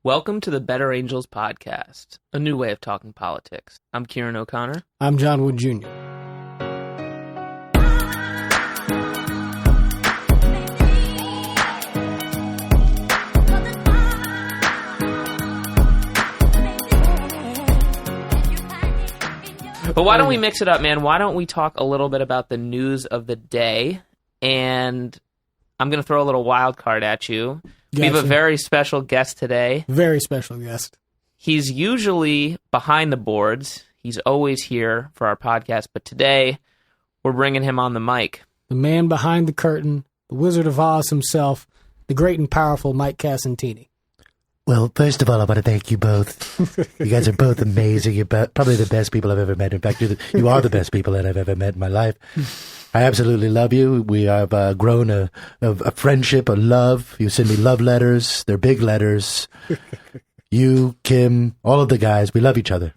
Welcome to the Better Angels podcast, a new way of talking politics. I'm Ciaran O'Connor. I'm John Wood Jr. But why don't we mix it up, man? Why don't we talk a little bit about the news of the day? And I'm going to throw a little wild card at you. Gotcha. We have a very special guest today. Very special guest. He's usually behind the boards. He's always here for our podcast. But today, we're bringing him on the mic. The man behind the curtain, the Wizard of Oz himself, the great and powerful Mike Casentini. Well, first of all, I want to thank you both. You guys are both amazing. You're probably the best people I've ever met. In fact, you are the best people that I've ever met in my life. I absolutely love you. We have grown a friendship, a love. You send me love letters. They're big letters. You, Kim, all of the guys, we love each other.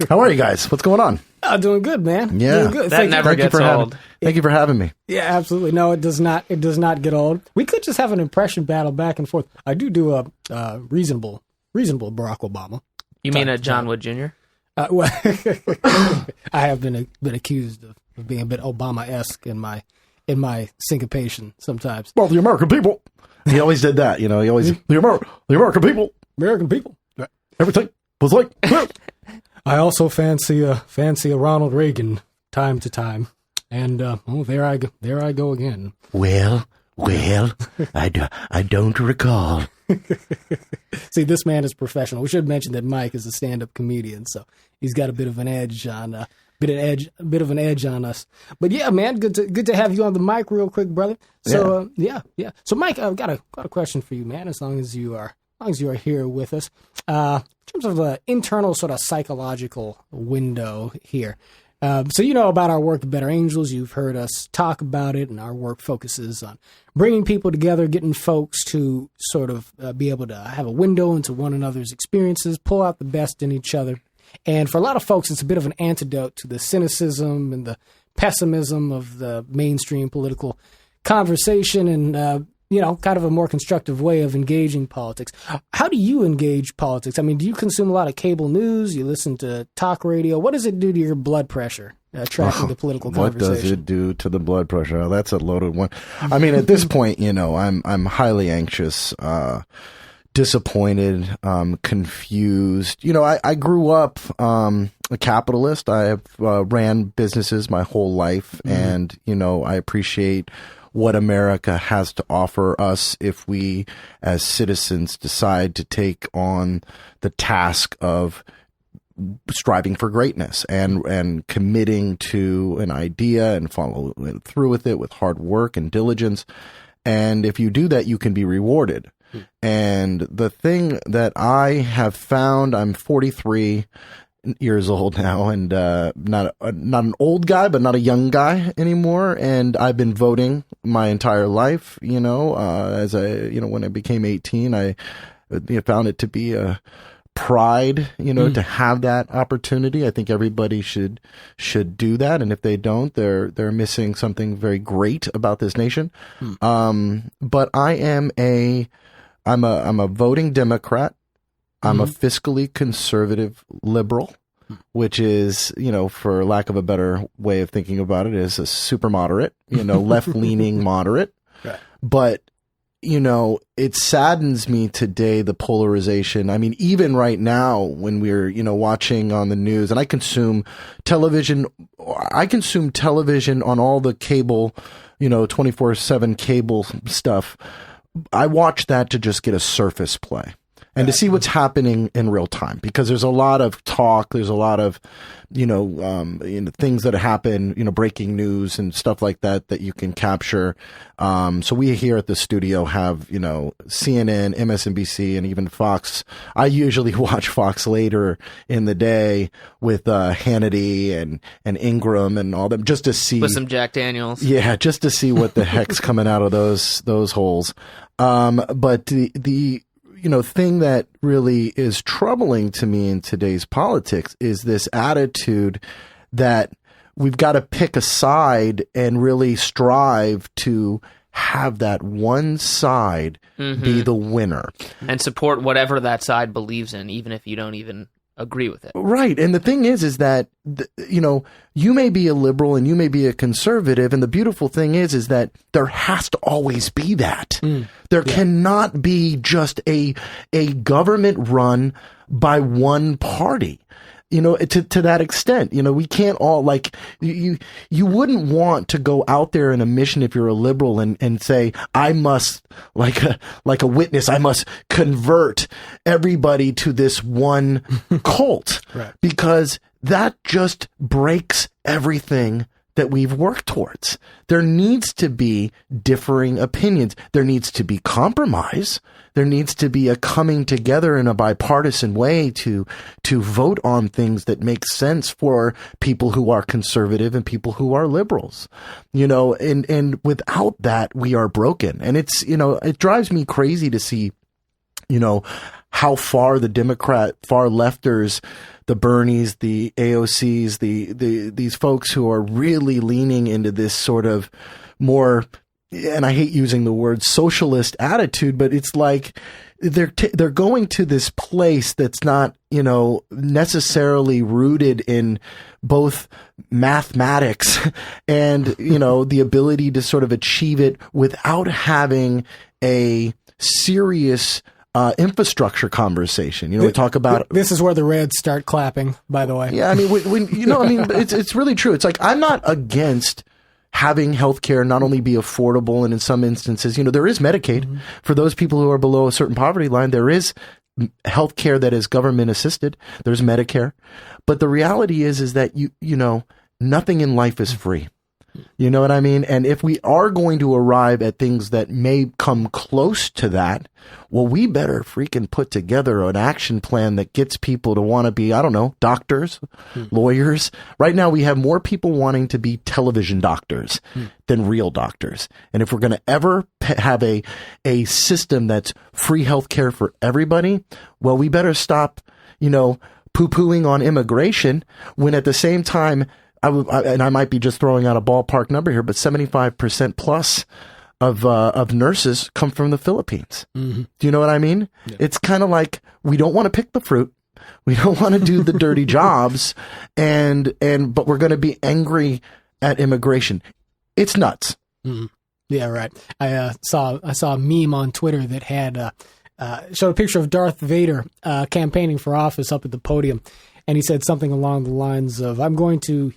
How are you guys? What's going on? Doing good, man. Yeah. Doing good. That never gets old. Thank you for having me. Yeah, absolutely. No, it does not. It does not get old. We could just have an impression battle back and forth. I do a reasonable Barack Obama. You mean a John Wood Jr.? Well, I have been accused of being a bit Obama-esque in my syncopation sometimes. Well, the American people. He always did that, you know. He always the American people. American people. Everything was like. I also fancy a Ronald Reagan time to time, and there I go again. Well, I don't recall. See, this man is professional. We should mention that Mike is a stand-up comedian, so he's got a bit of an edge on us. But yeah, man, good to have you on the mic, real quick, brother. So yeah. So Mike, I've got a question for you, man. As long as you are here with us, in terms of an internal sort of psychological window here. So you know about our work at Better Angels. You've heard us talk about it, and our work focuses on bringing people together, getting folks to sort of be able to have a window into one another's experiences, pull out the best in each other. And for a lot of folks, it's a bit of an antidote to the cynicism and the pessimism of the mainstream political conversation and, kind of a more constructive way of engaging politics. How do you engage politics? I mean, do you consume a lot of cable news? You listen to talk radio? What does it do to your blood pressure, tracking the political conversation? What does it do to the blood pressure? Oh, that's a loaded one. I mean, at this point, I'm highly anxious, disappointed, confused. I grew up a capitalist. I have ran businesses my whole life, and I appreciate what America has to offer us if we, as citizens, decide to take on the task of striving for greatness and committing to an idea and follow through with it with hard work and diligence. And if you do that, you can be rewarded. And the thing that I have found, I'm 43 years old now, and not an old guy, but not a young guy anymore. And I've been voting my entire life. When I became 18, I found it to be a pride, to have that opportunity. I think everybody should do that, and if they don't, they're missing something very great about this nation. But I'm a voting Democrat. I'm a fiscally conservative liberal, which is, for lack of a better way of thinking about it, is a super moderate, left-leaning moderate. Right. But, it saddens me today, the polarization. I mean, even right now when we're, watching on the news, and I consume television on all the cable, 24/7 cable stuff. I watch that to just get a surface play. And to see what's happening in real time, because there's a lot of talk, there's a lot of, things that happen, breaking news and stuff like that you can capture. So we here at the studio have, CNN, MSNBC, and even Fox. I usually watch Fox later in the day with Hannity and Ingram and all them, just to see with some Jack Daniels. Yeah, just to see what the heck's coming out of those holes. But the thing that really is troubling to me in today's politics is this attitude that we've got to pick a side and really strive to have that one side be the winner. And support whatever that side believes in, even if you don't even agree with it. Right. And the thing is that, you may be a liberal and you may be a conservative. And the beautiful thing is that there has to always be that. There cannot be just a government run by one party. To that extent, we can't all you wouldn't want to go out there in a mission if you're a liberal and say, I must like a witness, I must convert everybody to this one cult, right. Because that just breaks everything that we've worked towards. There needs to be differing opinions. There needs to be compromise. There needs to be a coming together in a bipartisan way to vote on things that make sense for people who are conservative and people who are liberals. And without that, we are broken. And it's, it drives me crazy to see, how far the far lefters, the Bernies, the AOCs, these folks who are really leaning into this sort of more, and I hate using the word socialist attitude, but it's like they're going to this place that's not, necessarily rooted in both mathematics and, the ability to sort of achieve it without having a serious infrastructure conversation. We talk about this is where the Reds start clapping, by the way. Yeah, I mean, it's really true. It's like I'm not against having healthcare not only be affordable, and in some instances, there is Medicaid for those people who are below a certain poverty line. There is healthcare that is government assisted. There's Medicare, but the reality is that nothing in life is free. You know what I mean? And if we are going to arrive at things that may come close to that, well, we better freaking put together an action plan that gets people to want to be, I don't know, doctors, lawyers. Right now, we have more people wanting to be television doctors than real doctors. And if we're going to ever have a system that's free healthcare for everybody, well, we better stop, poo-pooing on immigration when at the same time, and I might be just throwing out a ballpark number here, but 75% plus of nurses come from the Philippines. Do you know what I mean? Yeah. It's kind of like we don't want to pick the fruit. We don't want to do the dirty jobs, but we're going to be angry at immigration. It's nuts. Yeah, right. I saw a meme on Twitter that had showed a picture of Darth Vader campaigning for office up at the podium. And he said something along the lines of, I'm going to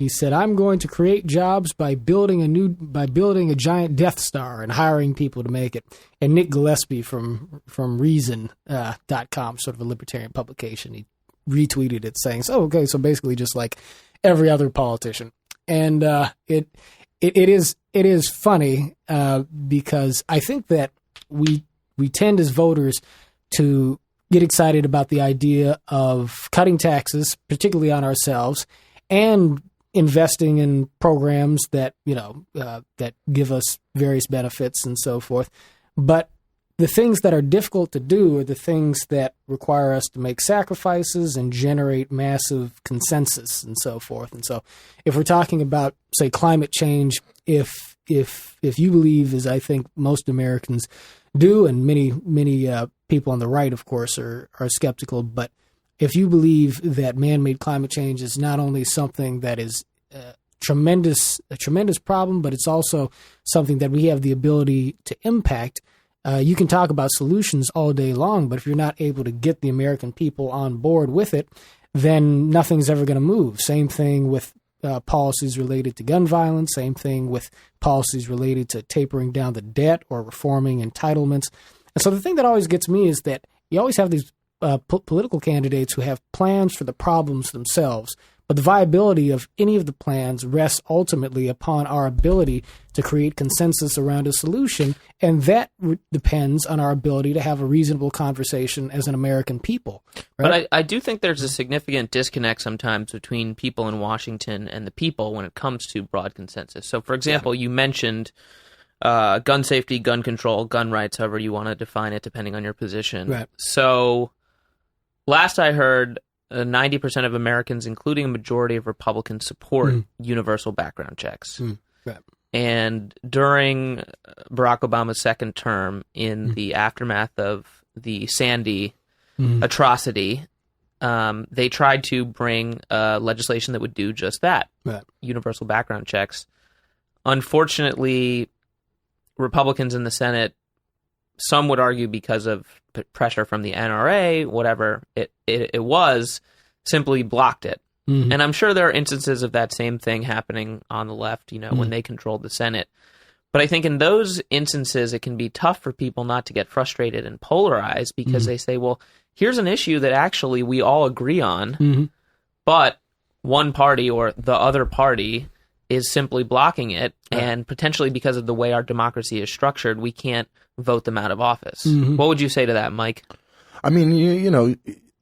create jobs by building a giant Death Star and hiring people to make it. And Nick Gillespie from Reason.com, sort of a libertarian publication, he retweeted it saying, so basically just like every other politician. And it is funny because I think that we tend as voters to get excited about the idea of cutting taxes, particularly on ourselves, and investing in programs that that give us various benefits and so forth. But the things that are difficult to do are the things that require us to make sacrifices and generate massive consensus and so forth. And so, if we're talking about, say, climate change, if you believe, as I think most Americans do, and many people on the right, of course, are skeptical, but if you believe that man-made climate change is not only something that is a tremendous problem, but it's also something that we have the ability to impact, you can talk about solutions all day long, but if you're not able to get the American people on board with it, then nothing's ever going to move. Same thing with policies related to gun violence, same thing with policies related to tapering down the debt or reforming entitlements. And so the thing that always gets me is that you always have these political candidates who have plans for the problems themselves, but the viability of any of the plans rests ultimately upon our ability to create consensus around a solution, and that depends on our ability to have a reasonable conversation as an American people. Right? But I do think there's a significant disconnect sometimes between people in Washington and the people when it comes to broad consensus. So, for example, you mentioned gun safety, gun control, gun rights, however you want to define it, depending on your position. Right. So, last I heard, 90% of Americans, including a majority of Republicans, support universal background checks. Right. And during Barack Obama's second term, in the aftermath of the Sandy atrocity, they tried to bring legislation that would do just that, universal background checks. Unfortunately, Republicans in the Senate, some would argue because of pressure from the NRA, whatever it was, simply blocked it. And I'm sure there are instances of that same thing happening on the left, when they controlled the Senate. But I think in those instances, it can be tough for people not to get frustrated and polarized because they say, well, here's an issue that actually we all agree on, but one party or the other party is simply blocking it, and potentially because of the way our democracy is structured, we can't vote them out of office. What would you say to that, Mike? I mean, you know,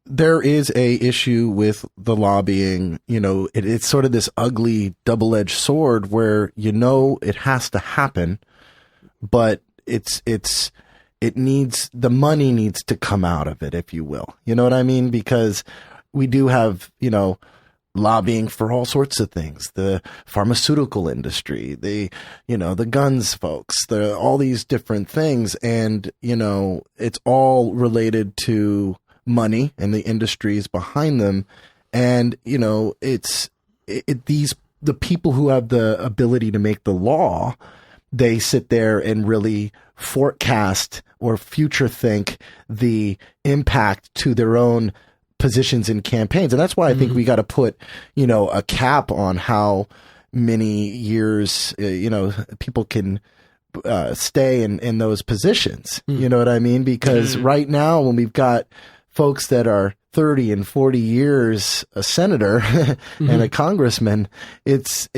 there is a issue with the lobbying. You know, it's sort of this ugly double-edged sword where it has to happen, but it needs, the money needs to come out of it, if you will. You know what I mean? Because we do have, lobbying for all sorts of things, the pharmaceutical industry, the guns folks, all these different things. And, it's all related to money and the industries behind them. And, the people who have the ability to make the law, they sit there and really forecast or future think the impact to their own positions in campaigns. And that's why I think we got to put, a cap on how many years, people can stay in those positions. You know what I mean? Because right now, when we've got folks that are 30 and 40 years a senator and a congressman, it's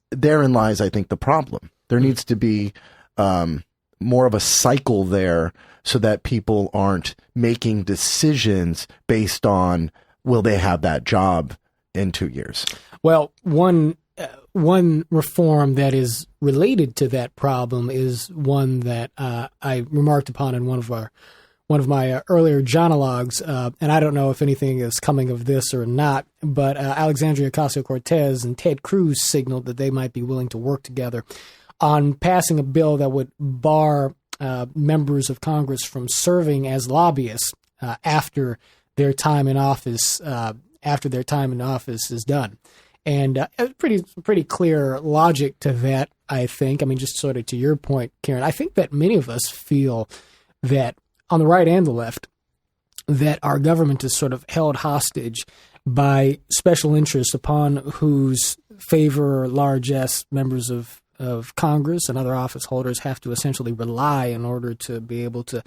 therein lies, I think, the problem. There needs to be more of a cycle there so that people aren't making decisions based on, will they have that job in 2 years? Well, one reform that is related to that problem is one that I remarked upon in one of my earlier journalogues, and I don't know if anything is coming of this or not, but Alexandria Ocasio-Cortez and Ted Cruz signaled that they might be willing to work together on passing a bill that would bar members of Congress from serving as lobbyists after their time in office is done. And pretty clear logic to that, I think. I mean, just sort of to your point, Ciaran, I think that many of us feel that on the right and the left, that our government is sort of held hostage by special interests upon whose favor largesse members of Congress and other office holders have to essentially rely in order to be able to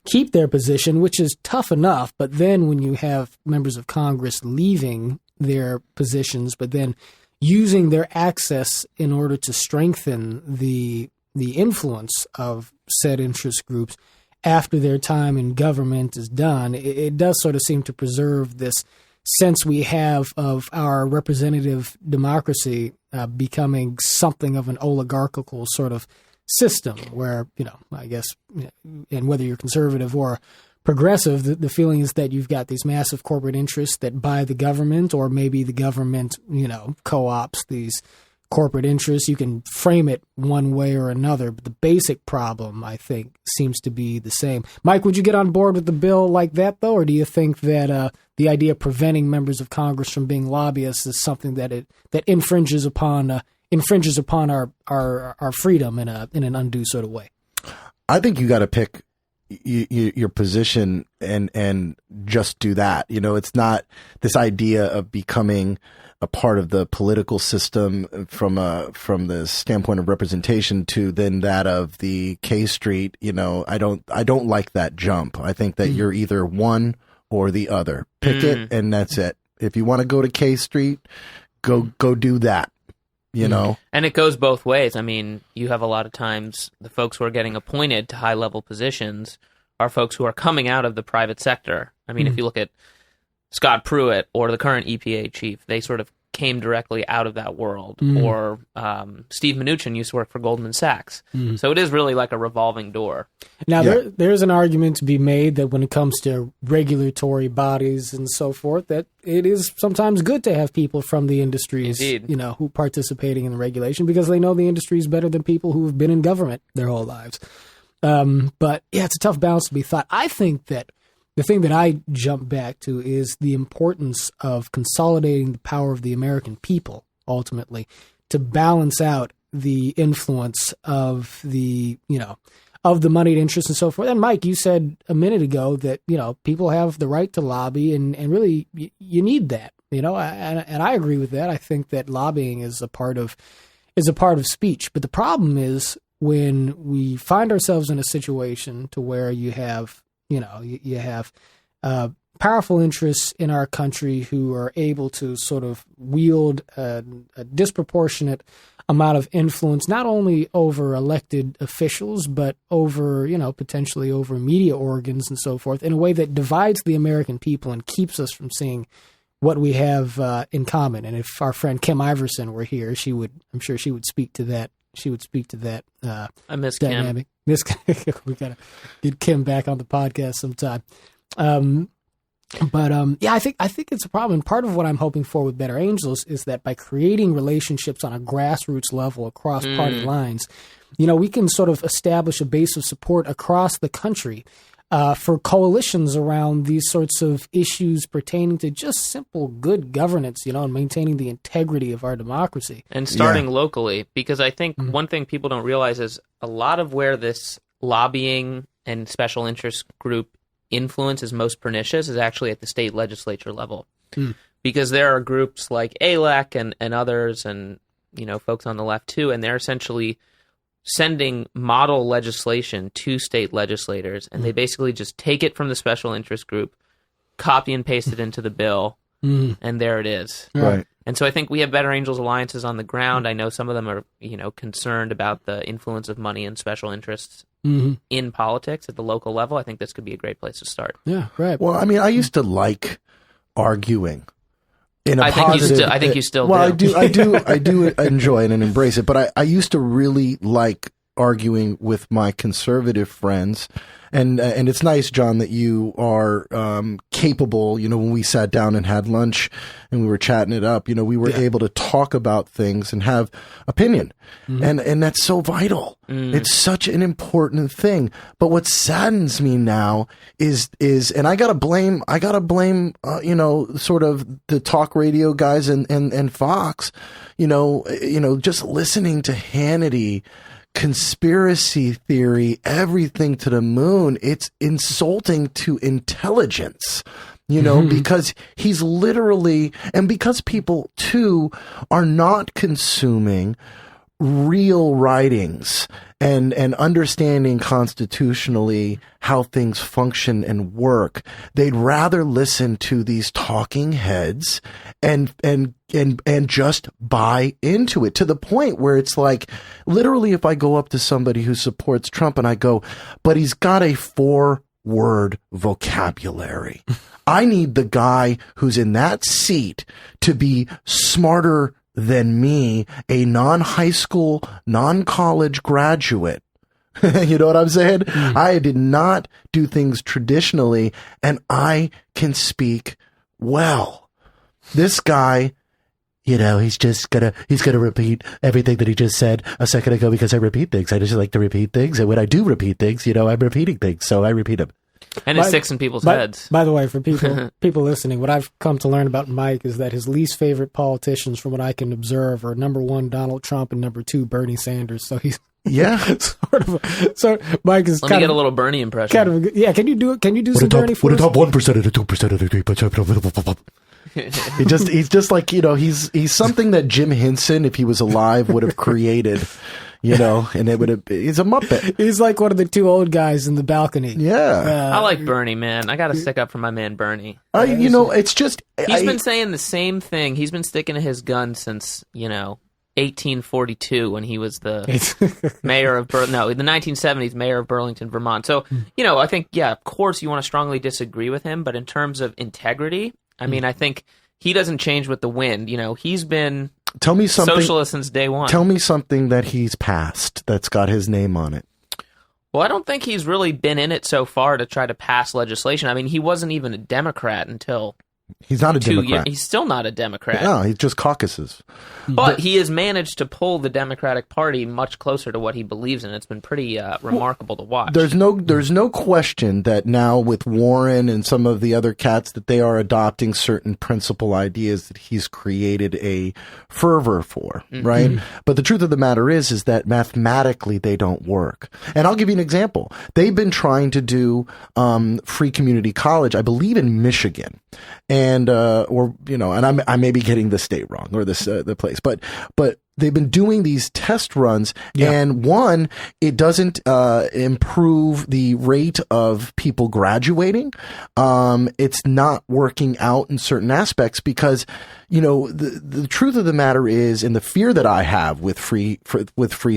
keep their position, which is tough enough. But then when you have members of Congress leaving their positions, but then using their access in order to strengthen the influence of said interest groups after their time in government is done, it does sort of seem to preserve this sense we have of our representative democracy becoming something of an oligarchical sort of system where, I guess, and whether you're conservative or progressive, the feeling is that you've got these massive corporate interests that buy the government, or maybe the government, co-ops these corporate interests. You can frame it one way or another, but the basic problem, I think, seems to be the same. Mike, would you get on board with the bill like that, though, or do you think that the idea of preventing members of Congress from being lobbyists is something that infringes upon our freedom in an undue sort of way? I think you got to pick your position and just do that. It's not this idea of becoming a part of the political system from the standpoint of representation to then that of the K Street. I don't like that jump. I think that you're either one or the other. Pick it, and that's it. If you want to go to K Street, go do that. And it goes both ways. I mean, you have a lot of times the folks who are getting appointed to high level positions are folks who are coming out of the private sector. I mean, if you look at Scott Pruitt or the current EPA chief, they sort of came directly out of that world. Or Steve Mnuchin used to work for Goldman Sachs. So it is really like a revolving door. Now, there's an argument to be made that when it comes to regulatory bodies and so forth, that it is sometimes good to have people from the industries, who participating in the regulation, because they know the industry is better than people who have been in government their whole lives. But yeah, it's a tough balance to be thought. I think that the thing that I jump back to is the importance of consolidating the power of the American people, ultimately, to balance out the influence of the, of the moneyed interests and so forth. And Mike, you said a minute ago that, people have the right to lobby, and really you need that, and I agree with that. I think that lobbying is a part of speech. But the problem is when we find ourselves in a situation to where you have powerful interests in our country who are able to sort of wield a disproportionate amount of influence, not only over elected officials, but over, potentially over media organs and so forth, in a way that divides the American people and keeps us from seeing what we have in common. And if our friend Kim Iverson were here, I'm sure she would speak to that. I miss dynamic. We gotta get Kim back on the podcast sometime. I think it's a problem. And part of what I'm hoping for with Better Angels is that by creating relationships on a grassroots level across party lines, we can sort of establish a base of support across the country for coalitions around these sorts of issues pertaining to just simple good governance, and maintaining the integrity of our democracy. And starting locally, because I think one thing people don't realize is a lot of where this lobbying and special interest group influence is most pernicious is actually at the state legislature level. Because there are groups like ALEC and others and, folks on the left too, and they're essentially sending model legislation to state legislators, and they basically just take it from the special interest group, copy and paste it into the bill, and there it is. Right. And so I think we have Better Angels alliances on the ground. I know some of them are, concerned about the influence of money and special interests in politics at the local level. I think this could be a great place to start. Yeah, right. Well, I mean, I used to like arguing. I think you still do. Well, I do enjoy it and embrace it, but I used to really like arguing with my conservative friends. And it's nice, John, that you are capable. When we sat down and had lunch and we were chatting it up, we were able to talk about things and have opinion, and that's so vital. It's such an important thing. But what saddens me now is, and I gotta blame, sort of the talk radio guys and Fox, just listening to Hannity. Conspiracy theory, everything to the moon. It's insulting to intelligence, because he's literally, and because people too are not consuming real writings and understanding constitutionally how things function and work. They'd rather listen to these talking heads and just buy into it, to the point where it's like, literally, if I go up to somebody who supports Trump and I go, but he's got a 4-word vocabulary. I need the guy who's in that seat to be smarter than me, a non-high school, non-college graduate. You know what I'm saying? I did not do things traditionally, and I can speak well. This guy, he's gonna repeat everything that he just said a second ago, because I repeat things. I just like to repeat things, and when I do repeat things, I'm repeating things, so I repeat them. And it sticks in people's heads. By the way, for people listening, what I've come to learn about Mike is that his least favorite politicians, from what I can observe, are number 1, Donald Trump, and number 2, Bernie Sanders. So he's sort of. So Mike is. Let me get a little Bernie impression. Can you do it? Can you do some Bernie for us? What the top 1% of the 2% of the 3%? He's just like, he's something that Jim Henson, if he was alive, would have created. And it would have. He's a Muppet. He's like one of the 2 old guys in the balcony. Yeah, I like Bernie, man. I got to stick up for my man Bernie. It's just he's been saying the same thing. He's been sticking to his guns since 1842, when he was the mayor of the 1970s mayor of Burlington, Vermont. So I think of course you want to strongly disagree with him, but in terms of integrity, I mean, I think he doesn't change with the wind. He's been Tell me something. Socialist since day one. Tell me something that he's passed that's got his name on it. Well, I don't think he's really been in it so far to try to pass legislation. I mean, he wasn't even a Democrat until He's not a 2 years. Democrat. He's still not a Democrat. No, he just caucuses. But he has managed to pull the Democratic Party much closer to what he believes in. It's been pretty remarkable to watch. There's no question that now with Warren and some of the other cats that they are adopting certain principal ideas that he's created a fervor for, right? But the truth of the matter is that mathematically they don't work. And I'll give you an example. They've been trying to do free community college, I believe in Michigan. And and I may be getting the state wrong or the place, but they've been doing these test runs, and one, it doesn't improve the rate of people graduating. It's not working out in certain aspects because, the truth of the matter is, and the fear that I have with free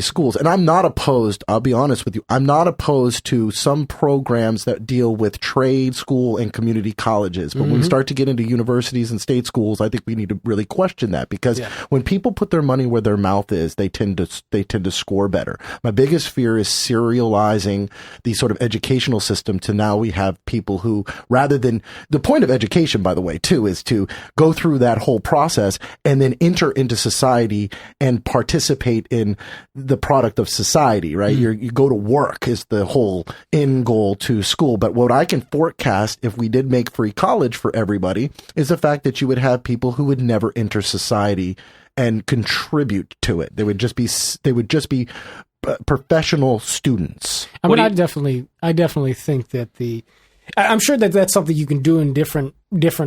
schools, and I'm not opposed, I'll be honest with you, I'm not opposed to some programs that deal with trade school and community colleges. But when we start to get into universities and state schools, I think we need to really question that because when people put their money where their mouth is, they tend to score better. My biggest fear is serializing the sort of educational system to now we have people who, rather than, the point of education, by the way, too, is to go through that whole process and then enter into society and participate in the product of society, right? You go to work is the whole end goal to school. But what I can forecast if we did make free college for everybody is the fact that you would have people who would never enter society and contribute to it. They would just be professional students. I mean, I definitely think that I'm sure that that's something you can do in different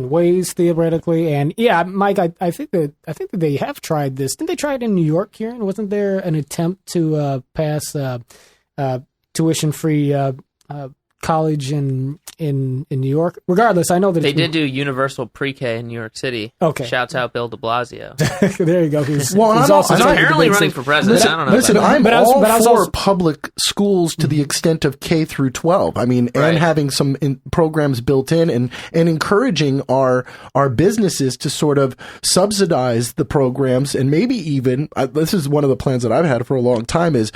ways theoretically. And yeah, Mike, I think that they have tried this. Didn't they try it in New York, Ciaran? Wasn't there an attempt to pass tuition-free college in New York? Regardless, I know that they did do universal pre-K in New York City. Okay. Shouts out Bill de Blasio. There you go. He's apparently running for president. I don't know. Listen, I'm all for also public schools to the extent of K through 12. I mean, and having some programs built in and encouraging our businesses to sort of subsidize the programs, and maybe even this is one of the plans that I've had for a long time is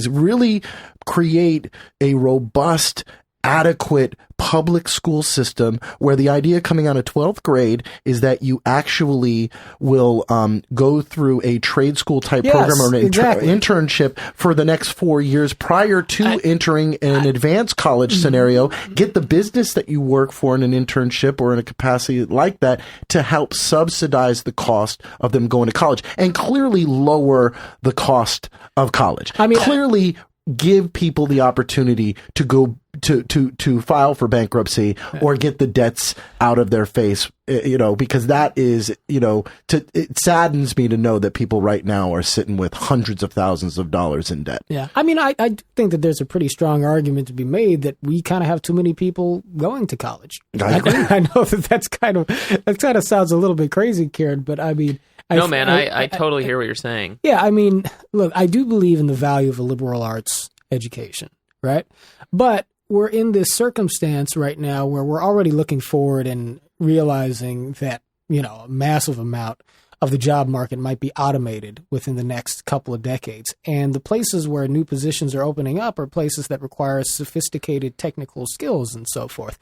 really create a robust, adequate public school system where the idea coming out of 12th grade is that you actually will go through a trade school type program or an internship for the next 4 years prior to entering an advanced college scenario. Get the business that you work for in an internship or in a capacity like that to help subsidize the cost of them going to college and clearly lower the cost of college. I mean, clearly give people the opportunity to go to file for bankruptcy or get the debts out of their face, because that is, it saddens me to know that people right now are sitting with hundreds of thousands of dollars in debt. Yeah. I mean, I think that there's a pretty strong argument to be made that we kind of have too many people going to college. I agree. I know that kind of sounds a little bit crazy, Ciaran, but I mean, I totally hear what you're saying. Yeah, I mean, look, I do believe in the value of a liberal arts education, right? But we're in this circumstance right now where we're already looking forward and realizing that, a massive amount of the job market might be automated within the next couple of decades. And the places where new positions are opening up are places that require sophisticated technical skills and so forth.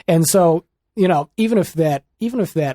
And so, even if that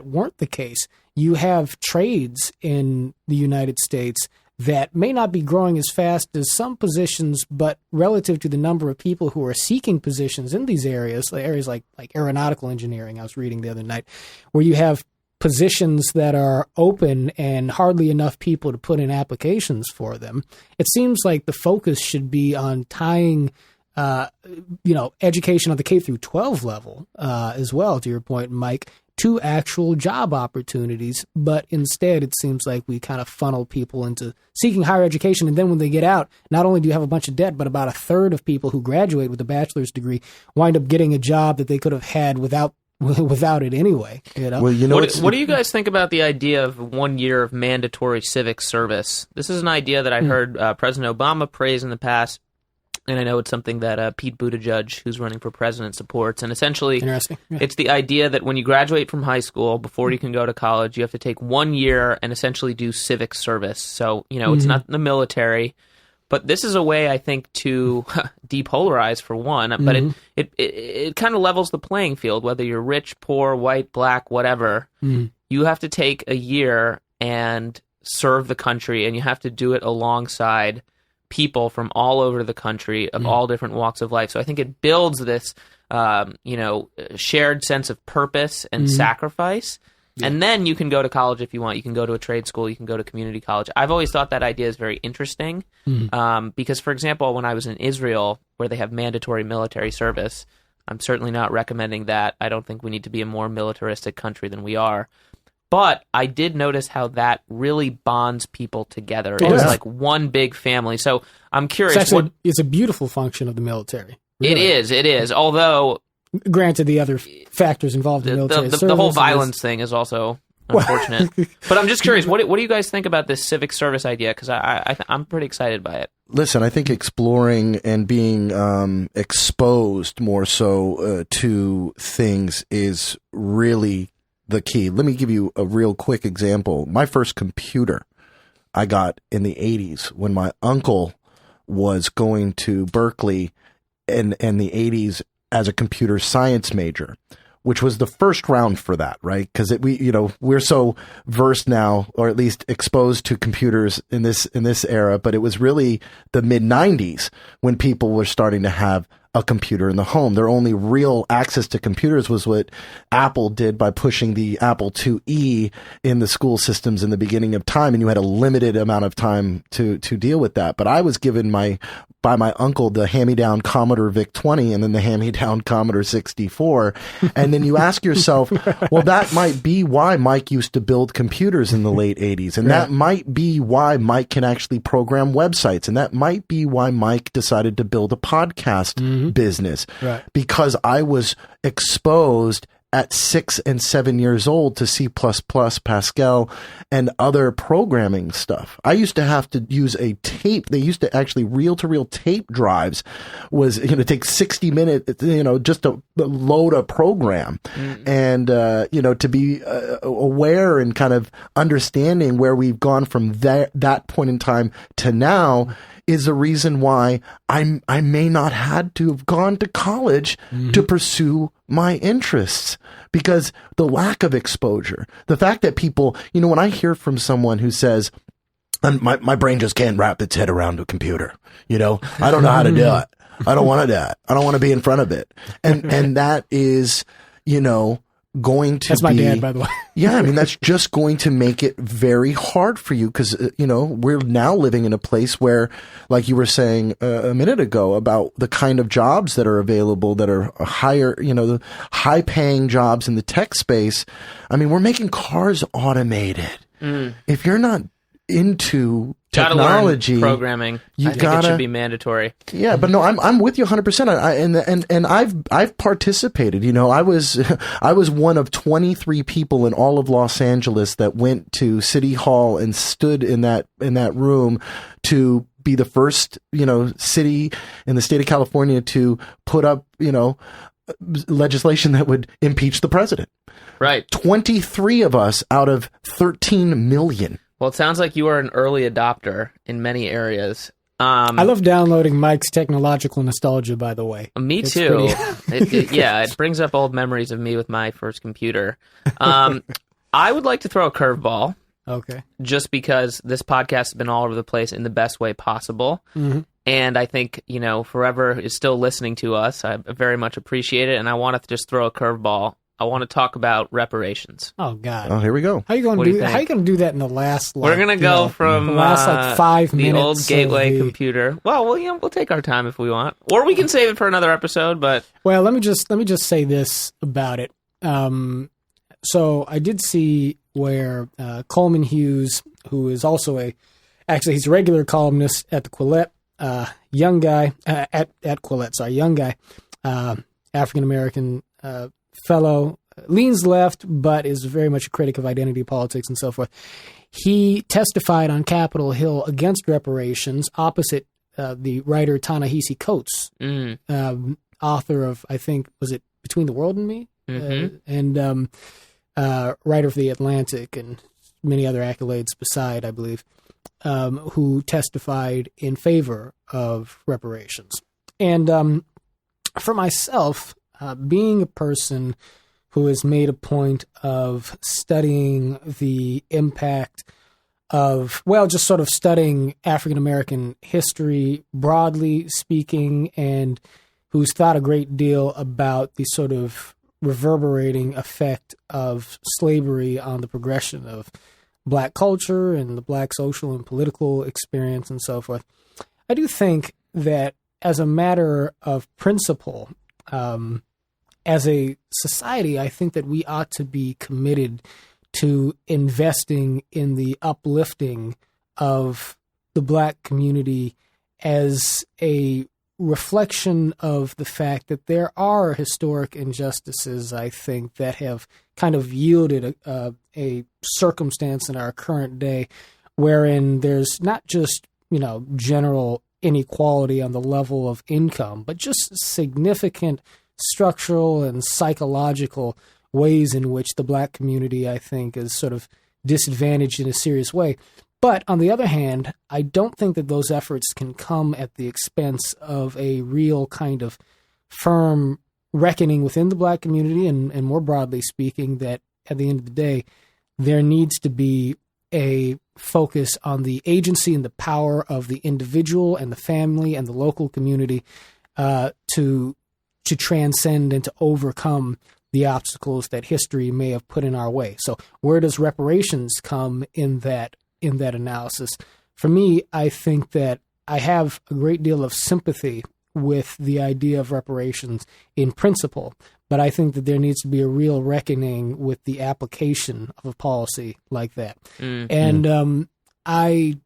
weren't the case, you have trades in the United States that may not be growing as fast as some positions, but relative to the number of people who are seeking positions in these areas like aeronautical engineering, I was reading the other night, where you have positions that are open and hardly enough people to put in applications for them. It seems like the focus should be on tying education on the K through 12 level as well, to your point, Mike, to actual job opportunities. But instead, it seems like we kind of funnel people into seeking higher education. And then when they get out, not only do you have a bunch of debt, but about a third of people who graduate with a bachelor's degree wind up getting a job that they could have had without it anyway. Well, what do you guys think about the idea of 1 year of mandatory civic service? This is an idea that I heard President Obama praise in the past. And I know it's something that Pete Buttigieg, who's running for president, supports. And essentially, Interesting. Yeah. it's the idea that when you graduate from high school, before you can go to college, you have to take 1 year and essentially do civic service. So, it's not the military, but this is a way, I think, to depolarize, for one. But it kind of levels the playing field, whether you're rich, poor, white, black, whatever. You have to take a year and serve the country, and you have to do it alongside people from all over the country of all different walks of life. So I think it builds this, shared sense of purpose and sacrifice. Yeah. And then you can go to college if you want. You can go to a trade school. You can go to community college. I've always thought that idea is very interesting because, for example, when I was in Israel, where they have mandatory military service, I'm certainly not recommending that. I don't think we need to be a more militaristic country than we are. But I did notice how that really bonds people together. It's like one big family. So I'm curious. It's a beautiful function of the military. Really. It is. Although, granted, the other factors involved in military service. The whole violence thing is also unfortunate. But I'm just curious. What do you guys think about this civic service idea? Because I'm pretty excited by it. Listen, I think exploring and being exposed more so to things is really the key. Let me give you a real quick example. My first computer I got in the 80s when my uncle was going to Berkeley in the 80s as a computer science major, which was the first round for that, right? Because we're so versed now, or at least exposed to computers in this era, but it was really the mid 90s when people were starting to have a computer in the home. Their only real access to computers was what Apple did by pushing the Apple IIe in the school systems in the beginning of time, and you had a limited amount of time to deal with that. But I was given by my uncle the hand-me-down Commodore VIC-20 and then the hand-me-down Commodore 64. And then you ask yourself, well, that might be why Mike used to build computers in the late 80s. And that might be why Mike can actually program websites. And that might be why Mike decided to build a podcast business. Right. Because I was exposed at 6 and 7 years old to C++, Pascal, and other programming stuff. I used to have to use a tape. They used to actually reel-to-reel tape drives was take 60 minutes, just to load a program. And, to be aware and kind of understanding where we've gone from that point in time to now is the reason why I may not had to have gone to college to pursue my interests, because the lack of exposure, the fact that people, when I hear from someone who says, my brain just can't wrap its head around a computer, I don't know how to do it. I don't want to do it. I don't want to be in front of it. And that is, going to That's my dad, by the way. Yeah, I mean, that's just going to make it very hard for you because, we're now living in a place where, like you were saying a minute ago about the kind of jobs that are available that are higher, the high paying jobs in the tech space. I mean, we're making cars automated. If you're not into technology, gotta learn programming. I think it should be mandatory. Yeah, but no, I'm with you 100%. And I've participated. I was one of 23 people in all of Los Angeles that went to City Hall and stood in that room to be the first city in the state of California to put up legislation that would impeach the president. Right. 23 of us out of 13 million. Well, it sounds like you are an early adopter in many areas. I love downloading Mike's technological nostalgia, by the way. Me too. It brings up old memories of me with my first computer. I would like to throw a curveball. Okay. Just because this podcast has been all over the place in the best way possible. And I think, Forever is still listening to us. I very much appreciate it. And I want to just throw a curveball. I want to talk about reparations. Oh God! Oh, here we go. How are you going to do that in the last? We're going to go from the last 5 minutes. The old gateway computer. Well, we'll take our time if we want, or we can save it for another episode. But let me just say this about it. So I did see where Coleman Hughes, who is also he's a regular columnist at the Quillette, young guy at Quillette. Sorry, young guy, African American. Fellow, leans left, but is very much a critic of identity politics and so forth. He testified on Capitol Hill against reparations opposite the writer Ta-Nehisi Coates, author of, I think, was it Between the World and Me? And writer for The Atlantic and many other accolades beside, I believe, who testified in favor of reparations. And for myself, being a person who has made a point of studying the impact of, well, just sort of studying African-American history, broadly speaking, and who's thought a great deal about the sort of reverberating effect of slavery on the progression of Black culture and the Black social and political experience and so forth. I do think that as a matter of principle, as a society, I think that we ought to be committed to investing in the uplifting of the Black community as a reflection of the fact that there are historic injustices, I think, that have kind of yielded a circumstance in our current day wherein there's not just, general inequality on the level of income, but just significant structural and psychological ways in which the Black community, I think, is sort of disadvantaged in a serious way. But on the other hand, I don't think that those efforts can come at the expense of a real kind of firm reckoning within the Black community and more broadly speaking, that at the end of the day, there needs to be a focus on the agency and the power of the individual and the family and the local community to transcend and to overcome the obstacles that history may have put in our way. So where does reparations come in that analysis? For me, I think that I have a great deal of sympathy with the idea of reparations in principle, but I think that there needs to be a real reckoning with the application of a policy like that. And I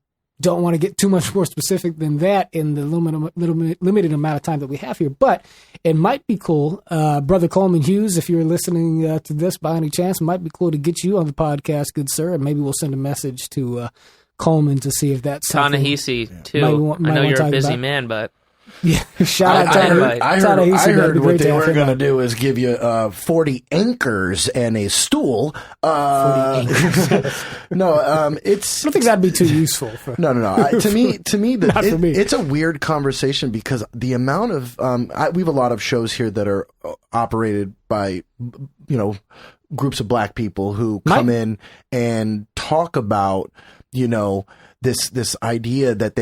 don't want to get too much more specific than that in the limited amount of time that we have here, but it might be cool, Brother Coleman Hughes, if you're listening to this by any chance, it might be cool to get you on the podcast, good sir, and maybe we'll send a message to Coleman to see if that's something. Ta-Nehisi, too. I know you're a busy man, but... Yeah, shout out to I heard what they were going to do is give you 40 anchors and a stool. 40 anchors. No, it's. I don't think that'd be too useful. No. To me, it's a weird conversation because the amount of we have a lot of shows here that are operated by groups of Black people who come in and talk about this idea that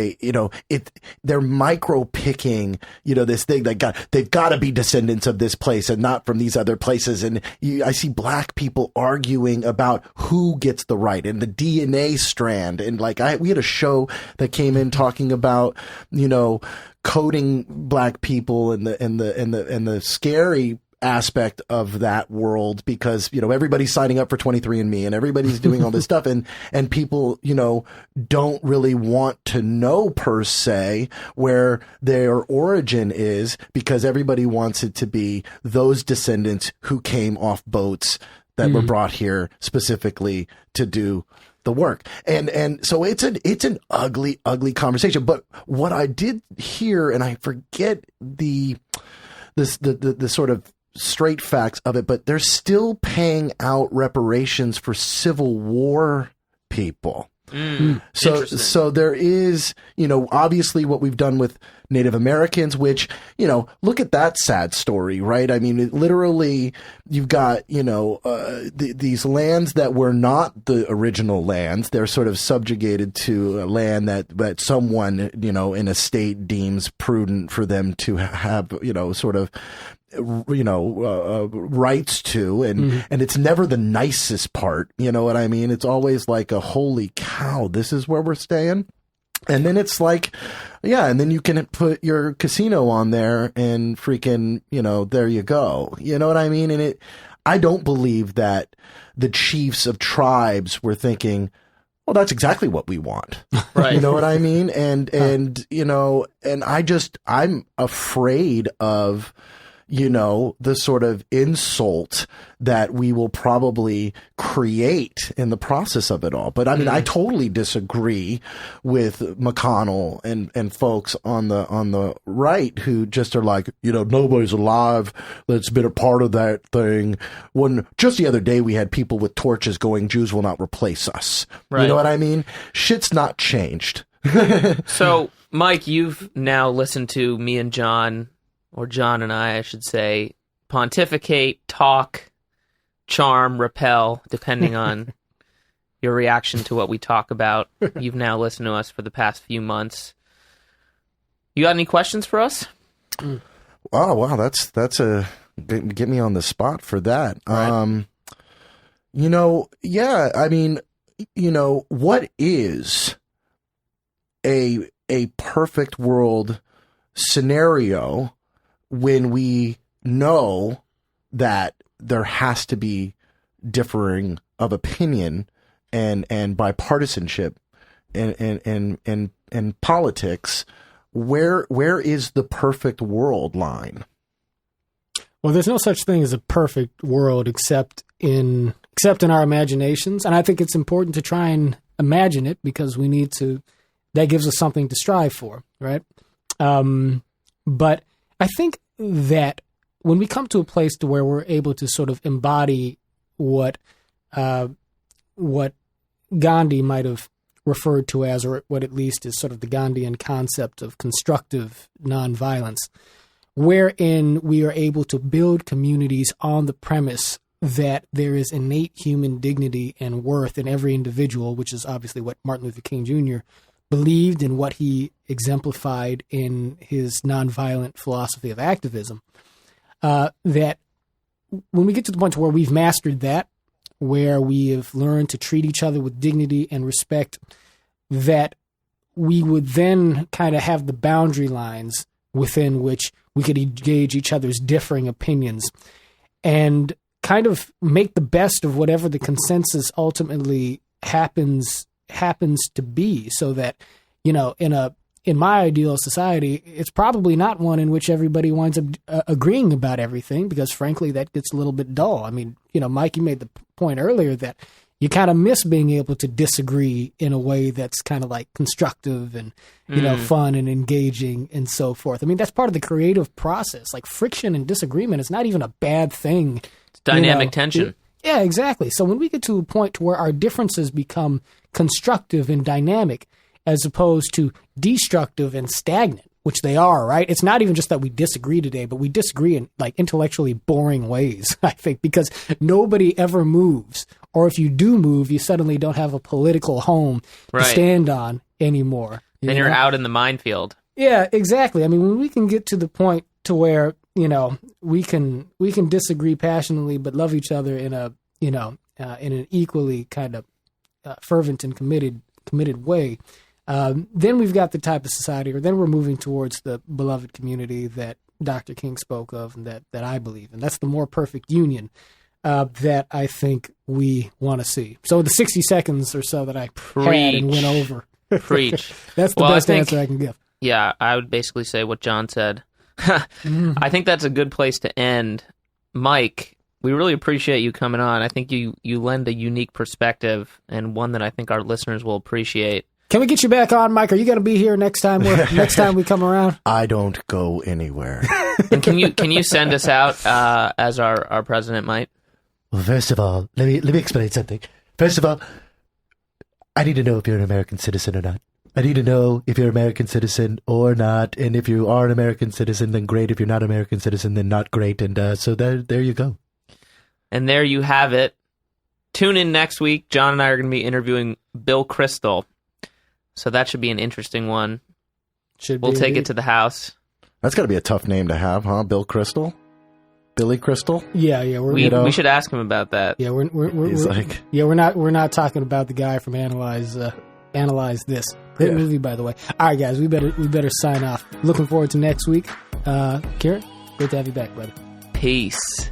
they're micro picking, this thing that they've got to be descendants of this place and not from these other places. And I see Black people arguing about who gets the right and the DNA strand. And we had a show that came in talking about, coding Black people and the scary aspect of that world because everybody's signing up for 23andMe and everybody's doing all this stuff and people don't really want to know per se where their origin is because everybody wants it to be those descendants who came off boats that were brought here specifically to do the work. And so it's an ugly conversation. But what I did hear, and I forget the sort of straight facts of it, but they're still paying out reparations for Civil War people. So there is, obviously what we've done with Native Americans, which, look at that sad story, right? I mean, literally you've got, these lands that were not the original lands. They're sort of subjugated to a land that someone, in a state deems prudent for them to have, sort of, rights to, and it's never the nicest part, you know what I mean? It's always like a holy cow, this is where we're staying. And then it's like, and then you can put your casino on there and freaking, there you go. You know what I mean? And I don't believe that the chiefs of tribes were thinking, well, that's exactly what we want. Right. You know what I mean? And I'm afraid of, the sort of insult that we will probably create in the process of it all. But I mean, I totally disagree with McConnell and folks on the right who just are like, nobody's alive that's been a part of that thing. When just the other day we had people with torches going, Jews will not replace us. Right. You know what I mean? Shit's not changed. So, Mike, you've now listened to me and John, or John and I should say, pontificate, talk, charm, repel, depending on your reaction to what we talk about. You've now listened to us for the past few months. You got any questions for us? Oh, wow, that's get me on the spot for that. Right. Yeah, I mean, what is a perfect world scenario when we know that there has to be differing of opinion and bipartisanship and politics? Where is the perfect world line? Well, there's no such thing as a perfect world except in our imaginations, and I think it's important to try and imagine it because we need to. That gives us something to strive for, right? But I think that when we come to a place to where we're able to sort of embody what Gandhi might have referred to as, or what at least is sort of the Gandhian concept of constructive nonviolence, wherein we are able to build communities on the premise that there is innate human dignity and worth in every individual, which is obviously what Martin Luther King Jr. believed and what he exemplified in his nonviolent philosophy of activism, that when we get to the point where we've mastered that, where we have learned to treat each other with dignity and respect, that we would then kind of have the boundary lines within which we could engage each other's differing opinions and kind of make the best of whatever the consensus ultimately happens to be, so that, in my ideal society, it's probably not one in which everybody winds up agreeing about everything, because frankly, that gets a little bit dull. I mean, Mike, you made the point earlier that you kind of miss being able to disagree in a way that's kind of like constructive and, fun and engaging and so forth. I mean, that's part of the creative process. Like, friction and disagreement is not even a bad thing. It's dynamic tension. Yeah, exactly. So when we get to a point to where our differences become constructive and dynamic as opposed to destructive and stagnant, which they are, right? It's not even just that we disagree today, but we disagree in like intellectually boring ways, I think, because nobody ever moves. Or if you do move, you suddenly don't have a political home to stand on anymore. Then you're out in the minefield. Yeah, exactly. I mean, when we can get to the point to where, we can disagree passionately but love each other in a in an equally kind of fervent and committed way, then we've got the type of society, or then we're moving towards the beloved community that Dr. King spoke of and that I believe in. That's the more perfect union that I think we want to see. So the 60 seconds or so that I had and went over. Preach. That's the best answer I can give. Yeah, I would basically say what John said. I think that's a good place to end. Mike, we really appreciate you coming on. I think you lend a unique perspective, and one that I think our listeners will appreciate. Can we get you back on, Mike? Are you going to be here next time we come around? I don't go anywhere. And can you send us out as our president might? Well, first of all, let me explain something. First of all, I need to know if you're an American citizen or not. I need to know if you're an American citizen or not, and if you are an American citizen, then great. If you're not an American citizen, then not great. And so there you go. And there you have it. Tune in next week. John and I are going to be interviewing Bill Kristol. So that should be an interesting one. We'll take it to the house. That's got to be a tough name to have, huh? Bill Kristol? Billy Crystal? Yeah. We should ask him about that. Yeah, we're not talking about the guy from Analyze This. Great movie, by the way. All right, guys, we better sign off. Looking forward to next week. Ciaran, great to have you back, brother. Peace.